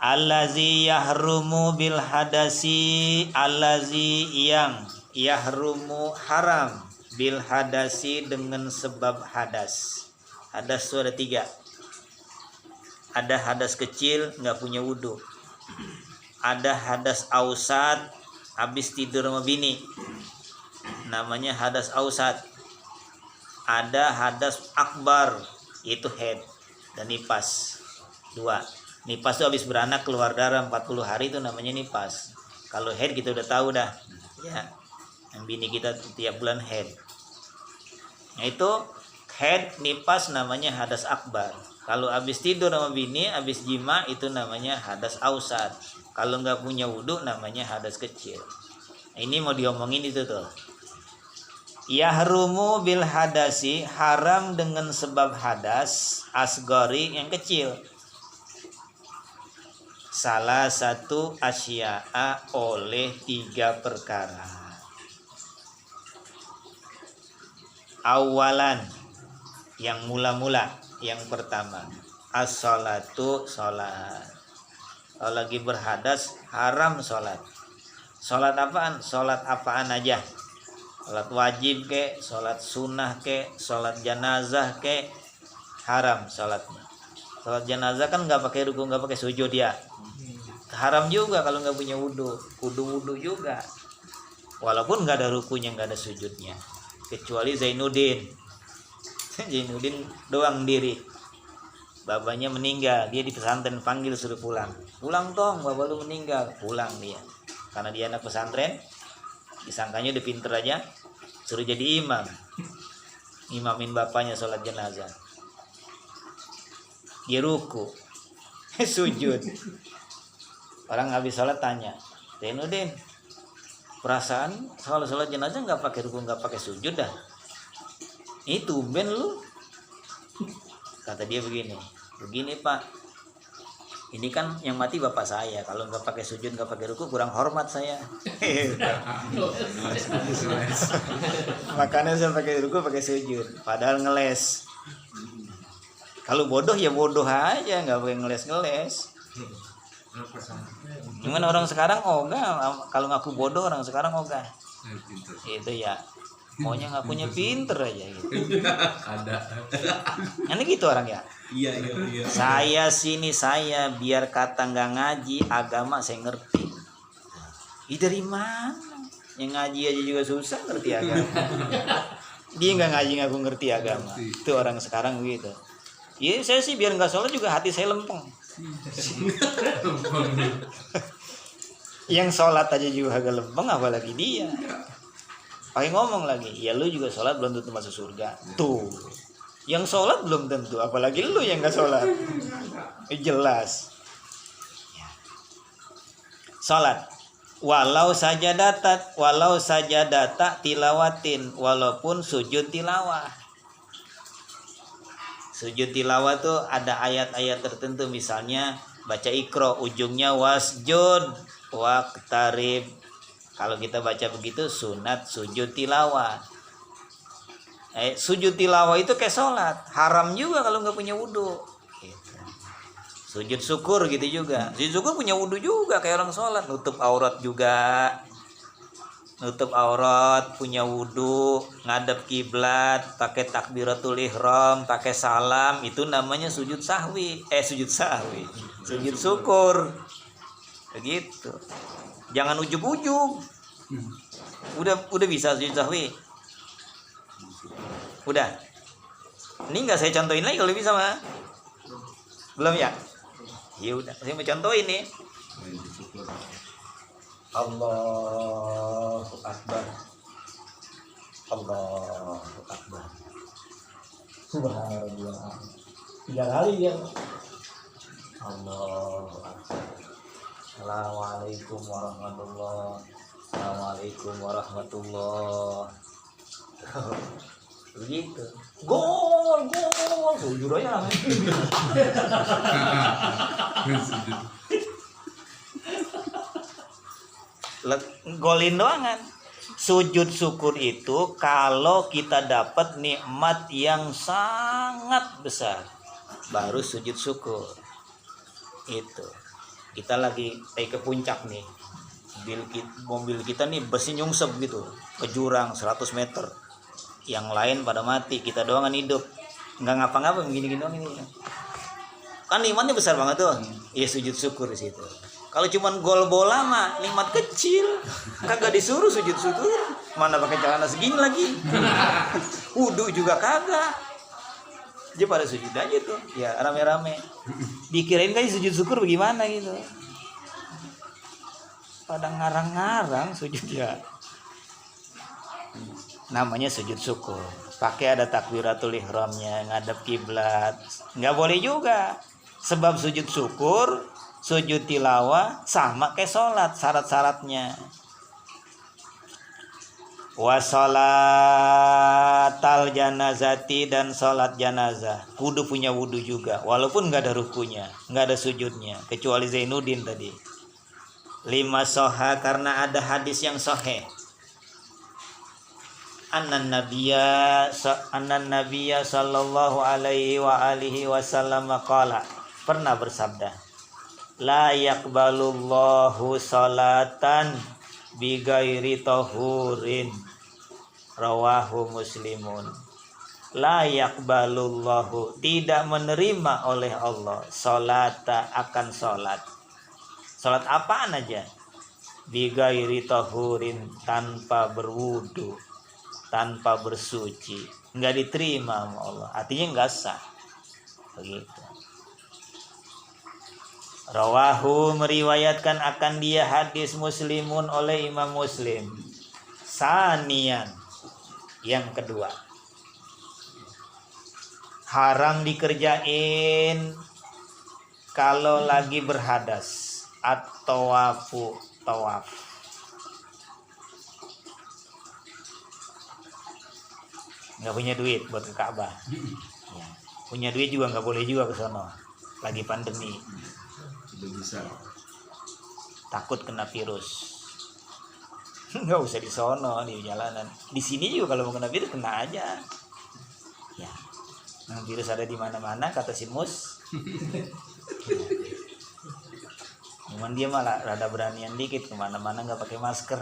Allazi yahrumu bil hadasi, allazi yang yahrumu haram bil hadasi dengan sebab hadas. Hadas itu ada 3. Ada hadas kecil nggak punya wudhu. Ada hadas ausat habis tidur sama bini, namanya hadas ausat. Ada hadas akbar, yaitu head dan nifas. 2. Nifas itu habis beranak keluar darah 40 hari, itu namanya nifas. Kalau head kita udah tahu dah, ya. Yang bini kita tiap bulan head. Nah itu head nifas namanya hadas akbar. Kalau habis tidur sama bini, habis jima itu namanya hadas ausat. Kalau nggak punya wudhu namanya hadas kecil. Nah, ini mau diomongin itu tuh. Yahrumu bil hadasi, haram dengan sebab hadas asgori yang kecil. Salah satu asya'a oleh 3 perkara. Awalan, yang mula-mula, yang pertama, as-sholatu, sholat. Kalau lagi berhadas haram sholat. Sholat apaan? Sholat apaan aja. Sholat wajib ke, sholat sunnah ke, sholat jenazah ke, haram sholatnya. Sholat jenazah kan nggak pakai ruku, nggak pakai sujud ya. Haram juga kalau nggak punya wudhu. Wudhu juga. Walaupun nggak ada rukunya, nggak ada sujudnya. Kecuali Zainuddin. Zainuddin doang diri. Babanya meninggal, dia di pesantren panggil suruh pulang. Pulang tong, bapak lu meninggal. Pulang dia. Karena dia anak pesantren, disangkanya udah pinter aja, suruh jadi imam. Imamin bapaknya sholat jenazah. Dia ruku, sujud. Orang habis sholat tanya, Zainuddin, perasaan kalau sholat jenazah nggak pakai ruku, nggak pakai sujud dah. Itu ben lu. Kata dia begini Pak, ini kan yang mati bapak saya, kalau nggak pakai sujud, nggak pakai ruku, kurang hormat saya. Makanya saya pakai ruku, pakai sujud, padahal ngeles. Kalau bodoh ya bodoh aja, nggak boleh ngeles. Cuman orang sekarang ogah, kalau ngaku bodoh orang sekarang ogah. Itu ya, maunya ngakunya pinter aja gitu. Ada. Ini gitu orang ya. Iya. Saya biar kata nggak ngaji agama saya ngerti. Dari mana? Yang ngaji aja juga susah ngerti agama. Dia nggak ngaji ngaku ngerti agama. Itu orang sekarang begitu. Iya, saya sih biar nggak sholat juga hati saya lempeng. Yang sholat aja juga agak lempeng, apalagi dia. Pakai ngomong lagi, ya lu juga sholat belum tentu masuk surga. Tuh, yang sholat belum tentu, apalagi lu yang nggak sholat. Jelas. Sholat. Walau saja data tilawatin, walaupun sujud tilawah. Sujud tilawah tuh ada ayat-ayat tertentu, misalnya baca Iqra, ujungnya wasjud waqtarib. Kalau kita baca begitu sunat sujud tilawah. Sujud tilawah itu kayak sholat, haram juga kalau nggak punya wudhu. Gitu. Sujud syukur gitu juga. Sujud syukur punya wudhu juga kayak orang sholat, nutup aurat juga. Nutup aurat, punya wudhu, ngadep kiblat, pakai takbiratul ihram, pakai salam, itu namanya sujud sahwi. Sujud syukur. Begitu. Jangan ujug-ujug. Udah bisa sujud sahwi. Udah. Ini nggak saya contohin lagi kalau bisa mah. Belum ya? Ya udah, saya mau contohin nih. Allahu Akbar. Allahu Akbar. Subhanallah. 3 kali dia. Allahu Akbar. Assalamualaikum warahmatullahi. Assalamualaikum warahmatullahi. Begitu. Gol. Jujur aja. Golin doangan. Sujud syukur itu kalau kita dapat nikmat yang sangat besar, baru sujud syukur. Itu. Kita lagi ke puncak nih. Mobil kita nih besi nyungsep gitu ke jurang 100 meter. Yang lain pada mati, kita doang kan hidup. Nggak ngapa-ngapa gini-gini doang ini. Kan nikmatnya besar banget tuh. Ya sujud syukur di situ. Kalau cuman gol bola mah nikmat kecil, kagak disuruh sujud syukur. Mana pakai celana segini lagi. Wudu juga kagak. Dia pada sujud aja tuh. Ya rame-rame. Dikirain kan sujud syukur bagaimana gitu. Pada ngarang-ngarang sujud ya. Namanya sujud syukur. Pakai ada takbiratul ihramnya, ngadep kiblat. Nggak boleh juga. Sebab sujud syukur, sujud tilawah sama kayak sholat syarat-syaratnya. Wa sholatal janazati, dan sholat janazah kudu punya wudu juga, walaupun nggak ada rukunya, nggak ada sujudnya, kecuali Zainuddin tadi. 5 soha, karena ada hadis yang soheh. Annan nabiyya sallallahu alaihi wa alihi wasallam qala, pernah bersabda, la yaqbalullahu salatan bighairi tahurin, rawahu Muslimun. La yaqbalullahu, tidak menerima oleh Allah, salata, akan salat. Salat apaan aja? Bighairi tahurin, tanpa berwudu, tanpa bersuci, nggak diterima sama Allah, artinya nggak sah. Begitu. Rawahu, meriwayatkan akan dia hadis Muslimun oleh Imam Muslim. Sanian, yang kedua, haram dikerjain kalau lagi berhadas atau tawaf. Nggak punya duit buat ke Ka'bah. Ya. Punya duit juga nggak boleh juga ke sono. Lagi pandemi. Bisa. Takut kena virus. Nggak usah di sono, di jalanan. Di sini juga kalau mau kena virus kena aja. Ya. Nah, virus ada di mana-mana kata si Mus. Cuman dia malah rada beranian dikit, kemana-mana nggak pakai masker.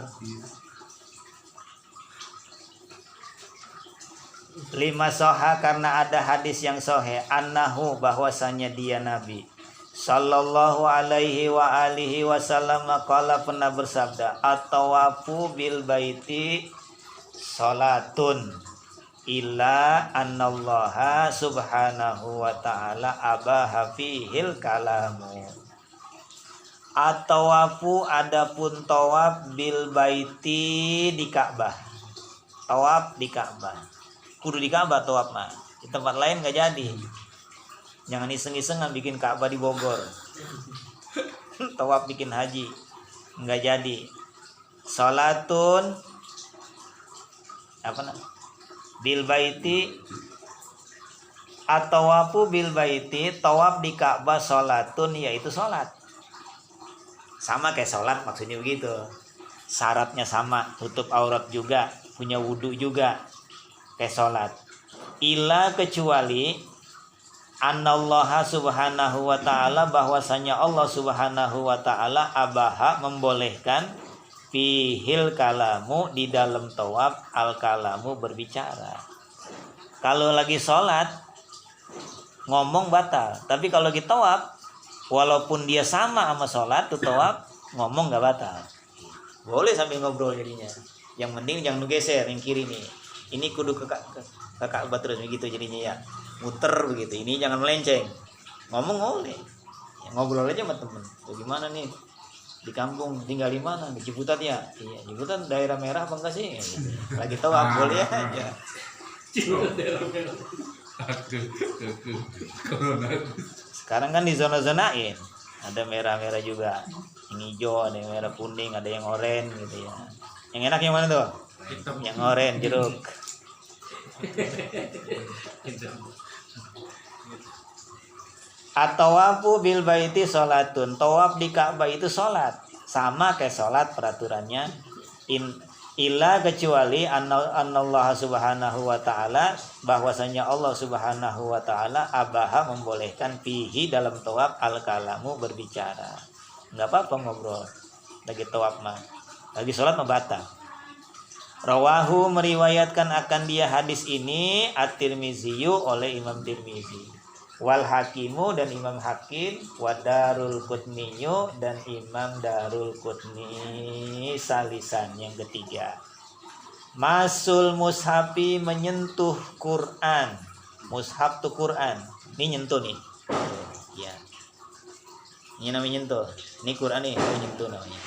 5 soha, karena ada hadis yang sohe, annahu, bahwasanya dia Nabi sallallahu alaihi wa alihi wasallam qala, pernah bersabda, at-tawafu bil baiti salatun illa annallaha subhanahu wa ta'ala abaha fihil kalamu. At-tawafu, adapun tawaf, bil baiti, di Ka'bah. Tawaf di Ka'bah. Kudu di Ka'bah tawaf mah. Di tempat lain nggak jadi. Jangan iseng-iseng bikin Ka'bah di Bogor. Tawaf bikin haji nggak jadi. Salatun apa nak? Bil baiti, at-tawafu bil baiti, tawaf di Ka'bah, salatun, yaitu salat. Sama kayak salat, maksudnya begitu. Syaratnya sama, tutup aurat juga, punya wudu juga. Kayak salat. Ila, kecuali annallaha subhanahu wa ta'ala, bahwasanya Allah subhanahu wa ta'ala abaha, membolehkan, fihil kalamu, di dalam tawaf, al kalamu, berbicara. Kalau lagi sholat ngomong batal, tapi kalau lagi tawaf, walaupun dia sama sholat tuh tawaf, ngomong nggak batal, boleh sambil ngobrol jadinya. Yang penting jangan geser yang kiri nih, ini kudu ke Ka'bah terus begitu jadinya ya, muter begitu. Ini jangan melenceng, ngomong boleh ya, ngobrol aja sama temen. Tuh gimana nih di kampung, tinggal di mana? Di Ciputat ya? Iya, Ciputat daerah merah apa enggak sih? Lagi tawaf boleh aja. Sekarang kan di zona-zonain, ada merah-merah juga, yang hijau, ada yang merah kuning, ada yang oranye gitu ya. Yang enak yang mana tuh? Yang oranye, jeruk. At-tawafu bil baiti salatun, tawaf di Ka'bah itu salat, sama kayak salat peraturannya. Illa, kecuali anallaha subhanahu wa ta'ala, bahwasanya Allah subhanahu wa ta'ala abaha, membolehkan, fihi, dalam tawaf, al kalamu, berbicara. nggak apa-apa ngobrol. Lagi tawaf mah, lagi sholat mah batal. Rawahu meriwayatkan akan dia hadis ini At-Tirmizi oleh Imam Tirmizi, wal Hakimu dan Imam Hakim, wa Darul Qutni dan Imam Darul Qutni salisan yang ketiga. Masul mushafi menyentuh Quran. Mushaf tuh Quran. Ini nyentuh nih. Ya. Ini namanya nyentuh. Ini Quran nih, nyentuh namanya.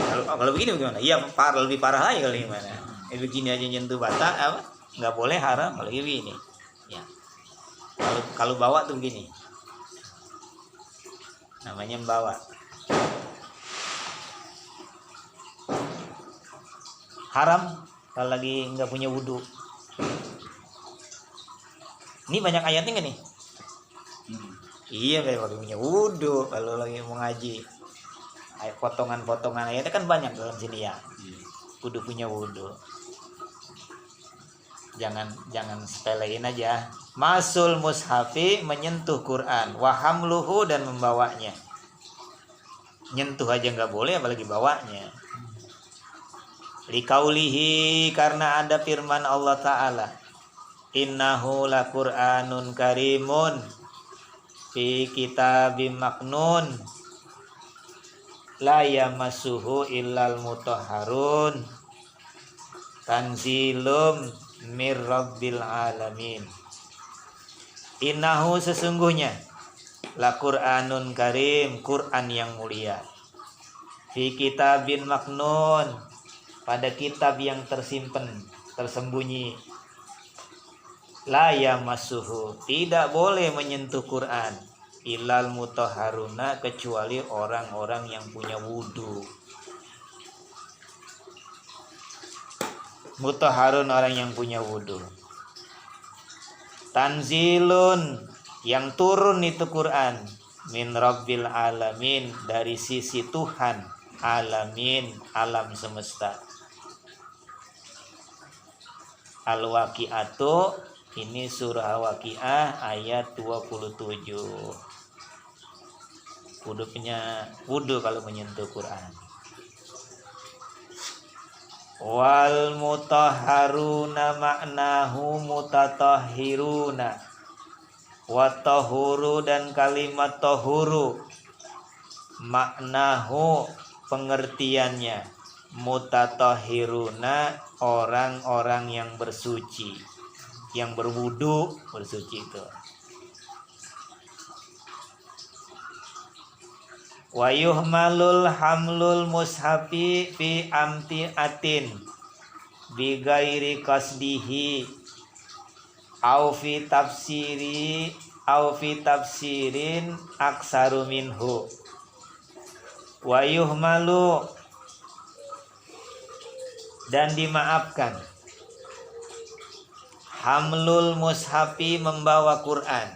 Kalau begini bagaimana? Iya, lebih parah lagi kalau gimana? Begini aja nyentuh bata apa? Nggak boleh, haram kalau begini. Ya. Kalau bawa tuh begini. Namanya membawa. Haram kalau lagi nggak punya wudhu. Ini banyak ayatnya nggak nih? Iya, kalau punya wudhu, kalau lagi mau ngaji. Potongan-potongan ayatnya kan banyak dalam sini ya. Kudu punya wudhu. Jangan sepelein aja. Masul mushafi menyentuh Quran, wahamluhu dan membawanya. Nyentuh aja nggak boleh, apalagi bawanya. Likaulihi, karena ada firman Allah Ta'ala, innahu laqur'anun karimun fi kitabim maknun la yamassuhu illal mutahharun tanzilum mir rabbil alamin. Innahu sesungguhnya laqur'anun karim, Quran yang mulia, fi kitabin maknun, pada kitab yang tersimpan, tersembunyi, la yamassuhu, tidak boleh menyentuh Quran, illal mutahharuna, kecuali orang-orang yang punya wudu. Mutahharun, orang yang punya wudu. Tanzilun, yang turun itu Quran, min rabbil alamin, dari sisi Tuhan alamin, alam semesta. Al-Waqi'atu, ini surah Waqi'ah ayat 27. Kudu punya wudu kalau menyentuh Quran. Wal mutahharuna maknahu mutatahhiruna. Wa tahuru, dan kalimat tahuru maknahu pengertiannya, mutatahhiruna, orang-orang yang bersuci, yang berwudu, bersuci itu. Wa yuhmalul hamlul mushafi fi amtiatin bi ghairi qasdihi au fi tafsirin aksaru minhu. Wa yuhmalu, dan dimaafkan, hamlul mushafi, membawa Quran.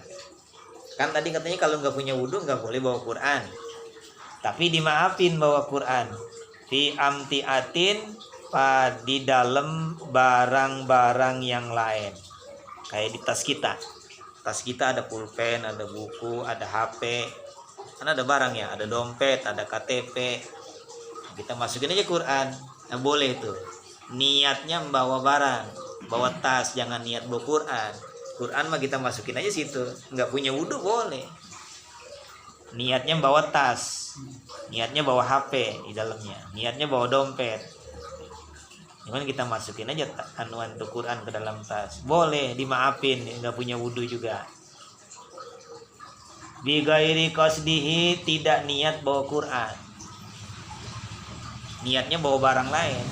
Kan tadi katanya kalau nggak punya wudhu nggak boleh bawa Quran, tapi dimaafin bawa Quran. Fi amtiatin, di dalam barang-barang yang lain, kayak di tas kita. Tas kita ada pulpen, ada buku, ada HP, kan ada barang ya, ada dompet, ada KTP. Kita masukin aja Quran. Nah, boleh tuh. Niatnya membawa barang, bawa tas, jangan niat bawa Quran. Quran mah kita masukin aja situ. Nggak punya wudhu boleh. Niatnya bawa tas, niatnya bawa HP di dalamnya, niatnya bawa dompet. Cuman kita masukin aja anuan tuh Quran ke dalam tas. Boleh, dimaafin, nggak punya wudhu juga. Bi ghairi qasdihi, tidak niat bawa Quran. Niatnya bawa barang lain.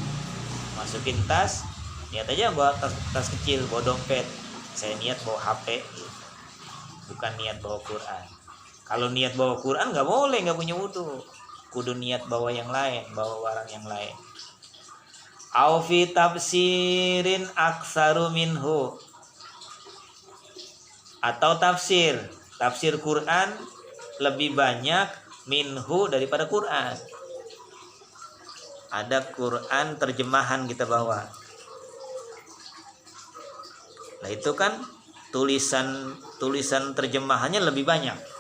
Masukin tas, niat aja bawa tas kecil, bawa dompet. Saya niat bawa HP, bukan niat bawa Quran. Kalau niat bawa Quran nggak boleh, nggak punya wudhu. Kudu niat bawa yang lain, bawa barang yang lain. Au fi tafsirin aksaru minhu, atau tafsir Quran lebih banyak minhu, daripada Quran. Ada Quran terjemahan kita bawa. Nah itu kan tulisan terjemahannya lebih banyak.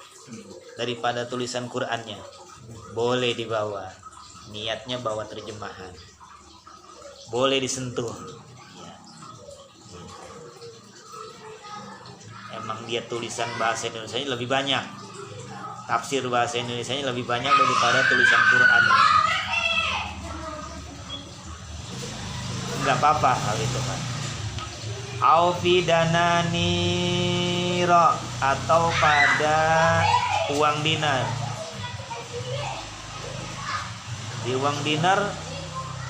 daripada tulisan Qur'annya. Boleh dibawa. Niatnya bawa terjemahan. Boleh disentuh. Ya. Emang dia tulisan bahasa Indonesia lebih banyak. Tafsir bahasa Indonesia lebih banyak daripada tulisan Qur'annya. Enggak apa-apa hal itu kan. Aufidananiro atau pada uang dinar. Di uang dinar,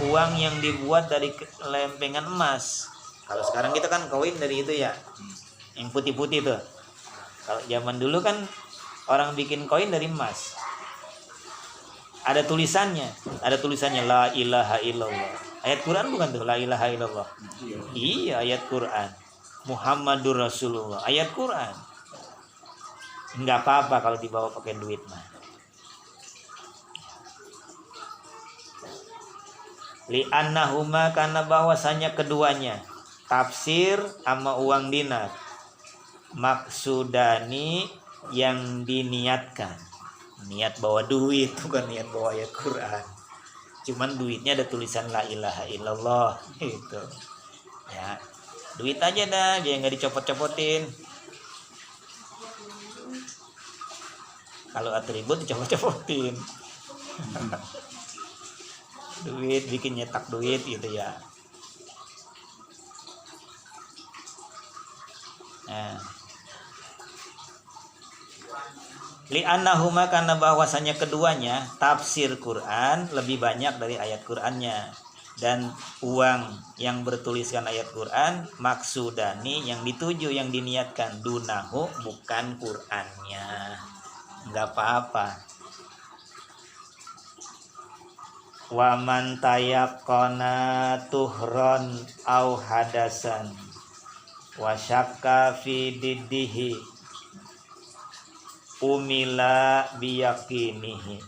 uang yang dibuat dari lempengan emas. Kalau sekarang kita kan koin dari itu ya, yang putih-putih tuh. Kalau zaman dulu kan orang bikin koin dari emas. Ada tulisannya la ilaha illallah. Ayat Quran bukan tuh, la ilaha illallah. Iya, ayat Quran. Muhammadur Rasulullah, ayat Quran. Enggak apa-apa kalau dibawa pakai duit mah. Li'annahuma, karena bahwasanya keduanya, tafsir sama uang dinar, maksudani yang diniatkan. Niat bawa duit, bukan niat bawa ayat Quran. Cuman duitnya ada tulisan la ilaha illallah gitu. Ya, duit aja dah, biar nggak dicopot-copotin. Kalau atribut dicopot-copotin. Duit, bikin nyetak duit gitu ya. Nah, li'annahuma, karena bahwasanya keduanya tafsir Quran lebih banyak dari ayat Qurannya, dan uang yang bertuliskan ayat Quran maksudani yang dituju, yang diniatkan, dunahu bukan Qurannya. Enggak apa-apa. Wa man tayaqqana tuhron au hadasan wa syakka fi diddihi umila biyakinihi.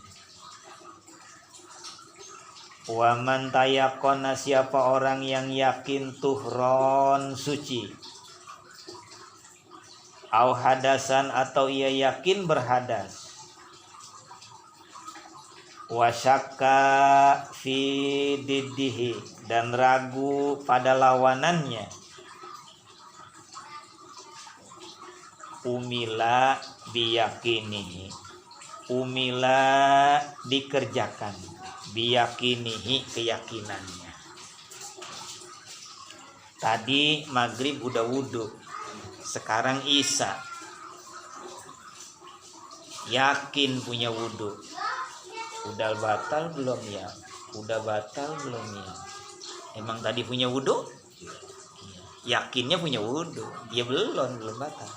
Wa man tayaqqana, siapa orang yang yakin tuhron suci, au hadasan atau ia yakin berhadas, wa syakka fi diddihi dan ragu pada lawanannya, umila biyakinihi, umila dikerjakan, biyakinihi keyakinannya. Tadi maghrib udah wudhu, sekarang isya, yakin punya wudhu. Udah batal belum ya? Udah batal belum ya? Emang tadi punya wudhu? Yakinnya punya wudhu. Ya belum batal.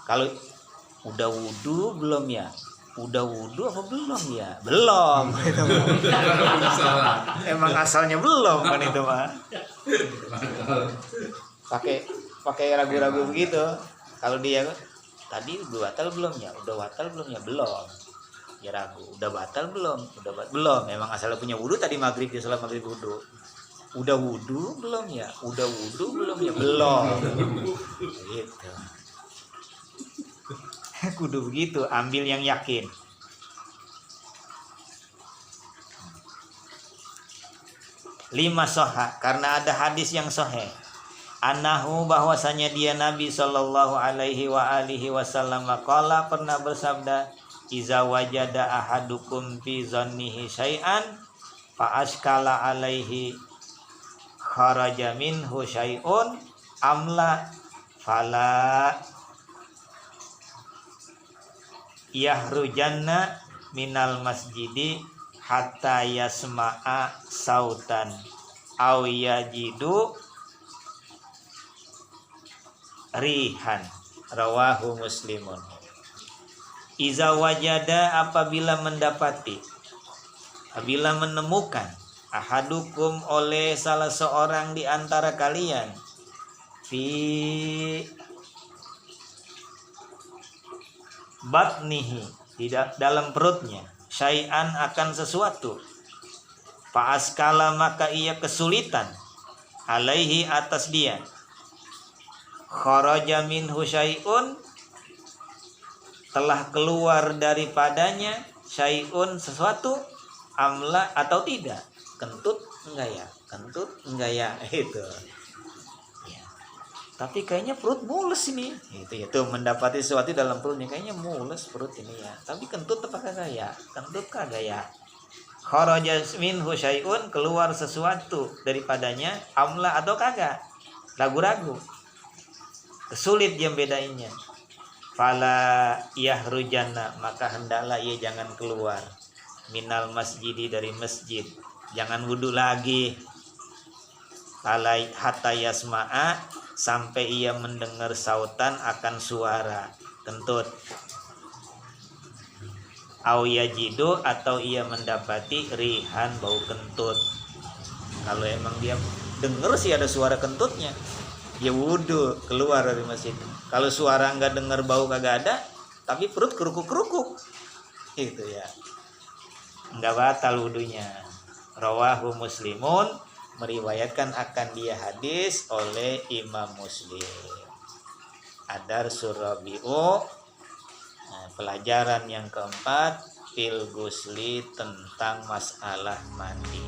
Kalau udah wudhu belum ya? Udah wudhu apa belum ya? Belum. Emang asalnya belum kan itu mah. Pakai ragu-ragu begitu. Kalau dia tadi udah batal belum ya? Udah batal belum ya? Belum. Ya ragu, udah batal belum? Belum. Memang asalnya punya wudhu tadi maghrib, dia salat maghrib wudhu. Udah wudhu belum ya? Udah wudhu belum ya? Belum. Gitu. Kudu begitu, ambil yang yakin. Lima soha, karena ada hadis yang sohe. Anahu, bahwasanya dia Nabi Shallallahu Alaihi Wasallam qala, pernah bersabda, iza wajada ahadukum fi zannihi syai'an fa askala alaihi kharaja minhu syai'un amla fala yahrujanna minal masjidi hatta yasma'a sautan aw yajidu rihan. Rawahu Muslimun. Iza wajada, apabila mendapati, apabila menemukan, ahadukum oleh salah seorang di antara kalian, fi batnihi, tidak dalam perutnya, syai'an akan sesuatu, fa askala, maka ia kesulitan, alaihi atas dia, kharaja minhu syai'un, telah keluar daripadanya syai'un sesuatu amla atau tidak. Kentut enggak ya? Kentut enggak ya? Itu. Ya. Tapi kayaknya perut mules ini. Itu mendapati sesuatu dalam perutnya kayaknya mules perut ini ya. Tapi kentut apa kagak ya? Kentut kagak ya? Kharaja minhu syai'un, keluar sesuatu daripadanya amla atau kagak. Ragu-ragu. Sulit dia bedainnya. Fala yahrujana, maka hendaklah ia jangan keluar minal masjidi, dari masjid. Jangan wudu lagi. Fala hatta yasma'a, sampai ia mendengar sautan akan suara kentut. Au yajidu, atau ia mendapati rihan, bau kentut. Kalau emang dia dengar sih ada suara kentutnya, ya wudu, keluar dari masjid. Kalau suara enggak dengar, bau kagak ada, tapi perut kerukuk-kerukuk, itu ya enggak batal wudunya. Rawahu Muslimun, meriwayatkan akan dia hadis oleh Imam Muslim. Adar Surabi'u. Nah, pelajaran yang keempat, fil gusli, tentang masalah mandi.